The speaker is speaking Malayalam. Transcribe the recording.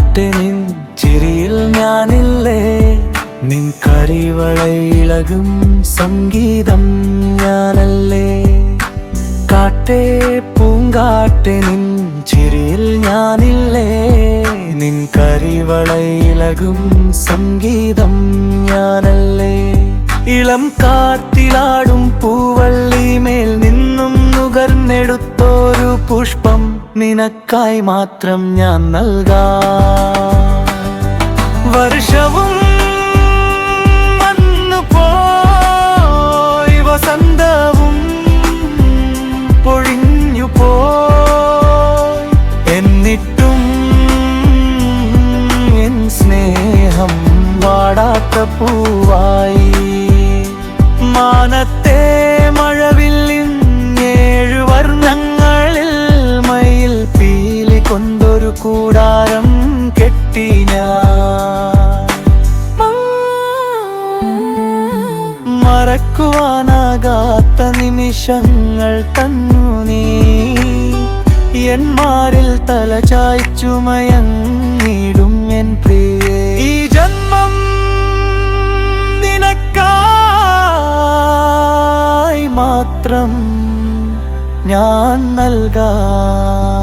പൂങ്കാറ്റെ നിൻ ചിരിയിൽ ഞാനില്ലേ, നിൻ കരിവളയിളകും സംഗീതം ഞാനല്ലേ. കാറ്റേ പൂങ്കാറ്റെ നിൻ ചിരിയിൽ ഞാനില്ലേ, നിൻ കരിവളയിളകും സംഗീതം ഞാനല്ലേ. ഇളം കാറ്റിലാടും പൂവള്ളിമേൽ നിന്നും നുകർന്നെടുത്തോരു പുഷ്പം നിനക്കായി മാത്രം ഞാൻ നൽകാം. വർഷവും വന്നു പോയി, വസന്തവും പൊഴിഞ്ഞു പോയി, എന്നിട്ടും എൻ സ്നേഹം വാടാത്ത പൂവായി. മാനത്തെ മഴവില്ലിൻ 7 വർണ്ണങ്ങളിൽ മയിൽ പീലി കൊണ്ടൊരു കൂടാരം കെട്ടി ഞാൻ. മറക്കുവാനാകാത്ത നിമിഷങ്ങൾ തന്നു നീ, എന്മാരിൽ തല ചായ്ച്ചുമയങ്ങിടും എൻ പ്രിയേ. ഈ ജന്മം നിനക്കായി മാത്രം ഞാൻ നൽകാം.